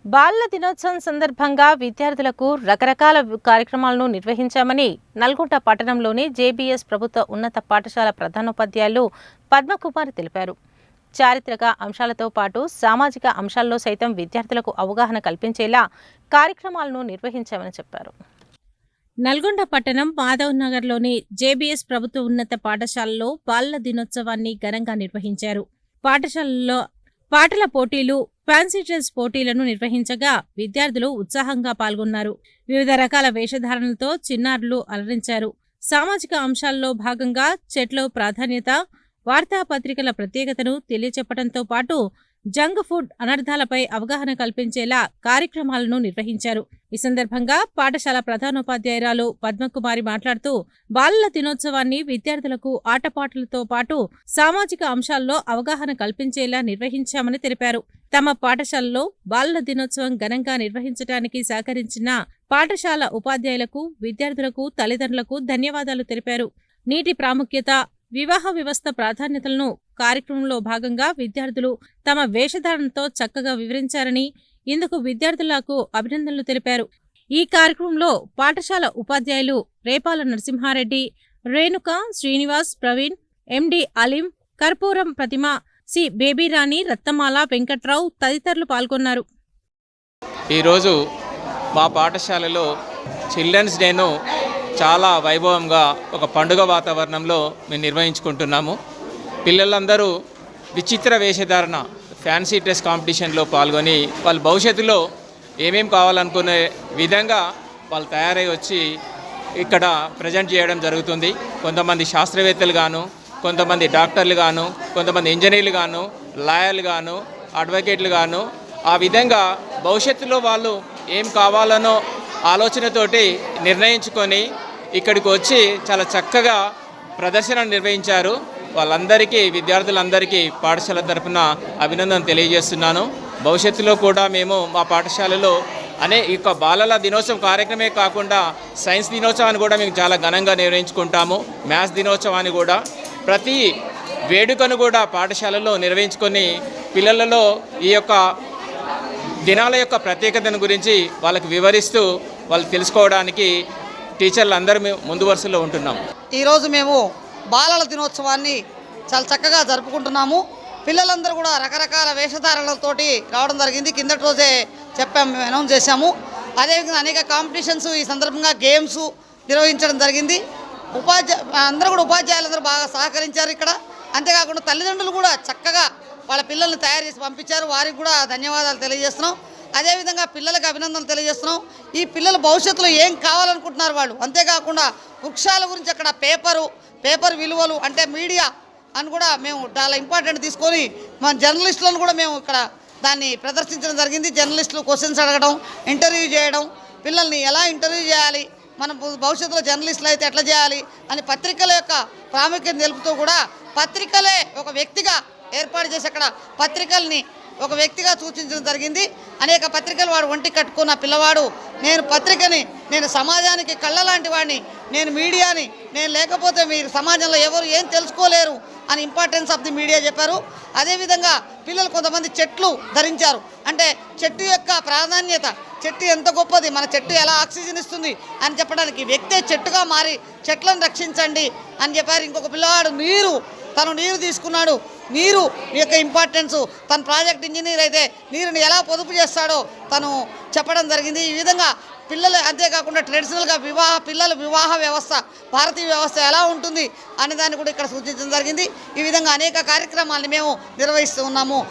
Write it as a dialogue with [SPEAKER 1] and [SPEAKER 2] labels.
[SPEAKER 1] బాలల దినోత్సవం సందర్భంగా విద్యార్థులకు రకరకాల కార్యక్రమాలను నిర్వహించామని నల్గొండ పట్టణంలోని జేబీఎస్ ప్రభుత్వ ఉన్నత పాఠశాల ప్రధానోపాధ్యాయులు పద్మకుమార్ తెలిపారు. చారిత్రక అంశాలతో పాటు సామాజిక అంశాల్లో సైతం విద్యార్థులకు అవగాహన కల్పించేలా కార్యక్రమాలను నిర్వహించామని చెప్పారు. నల్గొండ పట్టణం మాధవ్ నగర్లోని జేబీఎస్ ప్రభుత్వ ఉన్నత పాఠశాలలో బాలల దినోత్సవాన్ని ఘనంగా నిర్వహించారు. పాఠశాలలో పాటల పోటీలు, ఫ్యాన్సీ డ్రెస్ పోటీలను నిర్వహించగా విద్యార్థులు ఉత్సాహంగా పాల్గొన్నారు. వివిధ రకాల వేషధారణలతో చిన్నారులు అలరించారు. సామాజిక అంశాల్లో భాగంగా చెట్ల ప్రాధాన్యత, వార్తాపత్రికల ప్రత్యేకతను తెలియచెప్పడంతో పాటు జంక్ ఫుడ్ అనర్థాలపై అవగాహన కల్పించేలా కార్యక్రమాలను నిర్వహించారు. ఈ సందర్భంగా పాఠశాల ప్రధానోపాధ్యాయురాలు పద్మకుమారి మాట్లాడుతూ బాలల దినోత్సవాన్ని విద్యార్థులకు ఆటపాటలతో పాటు సామాజిక అంశాల్లో అవగాహన కల్పించేలా నిర్వహించామని తెలిపారు. తమ పాఠశాలలో బాలల దినోత్సవం ఘనంగా నిర్వహించడానికి సహకరించిన పాఠశాల ఉపాధ్యాయులకు, విద్యార్థులకు, తల్లిదండ్రులకు ధన్యవాదాలు తెలిపారు. నీటి ప్రాముఖ్యత, వివాహ వ్యవస్థ ప్రాధాన్యతలను కార్యక్రమంలో భాగంగా విద్యార్థులు తమ వేషధారణతో చక్కగా వివరించారని, ఇందుకు విద్యార్థులకు అభినందనలు తెలిపారు. ఈ కార్యక్రమంలో పాఠశాల ఉపాధ్యాయులు రేపాల నరసింహారెడ్డి, రేణుక, శ్రీనివాస్, ప్రవీణ్, ఎండి అలీం, కర్పూరం ప్రతిమ, సి బేబీరాణి, రత్నమాల, వెంకట్రావు తదితరులు పాల్గొన్నారు.
[SPEAKER 2] ఈరోజు మా పాఠశాలలో చిల్డ్రన్స్ డేను చాలా వైభవంగా ఒక పండుగ వాతావరణంలో మేము నిర్వహించుకుంటున్నాము. పిల్లలందరూ విచిత్ర వేషధారణ ఫ్యాన్సీ డ్రెస్ కాంపిటీషన్లో పాల్గొని వాళ్ళ భవిష్యత్తులో ఏమేం కావాలనుకునే విధంగా వాళ్ళు తయారై వచ్చి ఇక్కడ ప్రజెంట్ చేయడం జరుగుతుంది. కొంతమంది శాస్త్రవేత్తలు గాను, కొంతమంది డాక్టర్లు గాను, కొంతమంది ఇంజనీర్లు గాను, లాయర్లు గాను, అడ్వకేట్లు గాను, ఆ విధంగా భవిష్యత్తులో వాళ్ళు ఏం కావాలనో ఆలోచనతోటి నిర్ణయించుకొని ఇక్కడికి వచ్చి చాలా చక్కగా ప్రదర్శన నిర్వహించారు. వాళ్ళందరికీ, విద్యార్థులందరికీ పాఠశాల తరఫున అభినందన తెలియజేస్తున్నాను. భవిష్యత్తులో కూడా మేము మా పాఠశాలలో ఇక బాలల దినోత్సవం కార్యక్రమే కాకుండా సైన్స్ దినోత్సవాన్ని కూడా మేము చాలా ఘనంగా నిర్వహించుకుంటాము. మ్యాథ్స్ దినోత్సవాన్ని కూడా ప్రతి వేడుకను కూడా పాఠశాలలో నిర్వహించుకొని పిల్లలలో ఈ యొక్క దినాల యొక్క ప్రత్యేకతను గురించి వాళ్ళకి వివరిస్తూ వాళ్ళు తెలుసుకోవడానికి టీచర్లు అందరూ మేము ముందు వరుసలో ఉంటున్నాం.
[SPEAKER 3] ఈరోజు మేము బాలల దినోత్సవాన్ని చాలా చక్కగా జరుపుకుంటున్నాము. పిల్లలందరూ కూడా రకరకాల వేషధారణలతోటి రావడం జరిగింది. కిందటి రోజే చెప్పాము, మేము అనౌన్స్ చేశాము. అదేవిధంగా అనేక కాంపిటీషన్స్, ఈ సందర్భంగా గేమ్స్ నిర్వహించడం జరిగింది. ఉపాధ్యాయులందరూ బాగా సహకరించారు ఇక్కడ. అంతేకాకుండా తల్లిదండ్రులు కూడా చక్కగా వాళ్ళ పిల్లల్ని తయారు చేసి పంపించారు. వారికి కూడా ధన్యవాదాలు తెలియజేస్తున్నాం. అదేవిధంగా పిల్లలకు అభినందనలు తెలియజేస్తున్నాం. ఈ పిల్లల భవిష్యత్తులో ఏం కావాలనుకుంటున్నారు వాళ్ళు. అంతేకాకుండా వృక్షాల గురించి అక్కడ పేపర్ విలువలు అంటే మీడియా అని కూడా మేము చాలా ఇంపార్టెంట్ తీసుకొని మన జర్నలిస్టులను కూడా మేము ఇక్కడ దాన్ని ప్రదర్శించడం జరిగింది. జర్నలిస్టులు క్వశ్చన్స్ అడగడం, ఇంటర్వ్యూ చేయడం, పిల్లల్ని ఎలా ఇంటర్వ్యూ చేయాలి, మనం భవిష్యత్తులో జర్నలిస్టులు అయితే ఎట్లా చేయాలి అని పత్రికల యొక్క ప్రాముఖ్యత తెలుపుతూ కూడా పత్రికలే ఒక వ్యక్తిగా ఏర్పాటు చేసి అక్కడ పత్రికల్ని ఒక వ్యక్తిగా సూచించడం జరిగింది. అనేక పత్రికలు వాడు ఒంటి కట్టుకున్న పిల్లవాడు, నేను పత్రికని, నేను సమాజానికి కళ్ళ లాంటి వాడిని, నేను మీడియాని, నేను లేకపోతే మీరు సమాజంలో ఎవరు ఏం తెలుసుకోలేరు అని ఇంపార్టెన్స్ ఆఫ్ ది మీడియా చెప్పారు. అదేవిధంగా పిల్లలు కొంతమంది చెట్లు ధరించారు. అంటే చెట్టు యొక్క ప్రాధాన్యత, చెట్టు ఎంత గొప్పది, మన చెట్టు ఎలా ఆక్సిజన్ ఇస్తుంది అని చెప్పడానికి వ్యక్తే చెట్టుగా మారి చెట్లను రక్షించండి అని చెప్పారు. ఇంకొక పిల్లవాడు తను నీరు తీసుకున్నాడు. నీరు యొక్క ఇంపార్టెన్స్, తన ప్రాజెక్ట్ ఇంజనీర్ అయితే నీరుని ఎలా పొదుపు చేస్తాడో తను చెప్పడం జరిగింది. ఈ విధంగా పిల్లలు, అంతేకాకుండా ట్రెడిషనల్గా పిల్లల వివాహ వ్యవస్థ, భారతీయ వ్యవస్థ ఎలా ఉంటుంది అనే దాన్ని కూడా ఇక్కడ సూచించడం జరిగింది. ఈ విధంగా అనేక కార్యక్రమాలను మేము నిర్వహిస్తూ ఉన్నాము.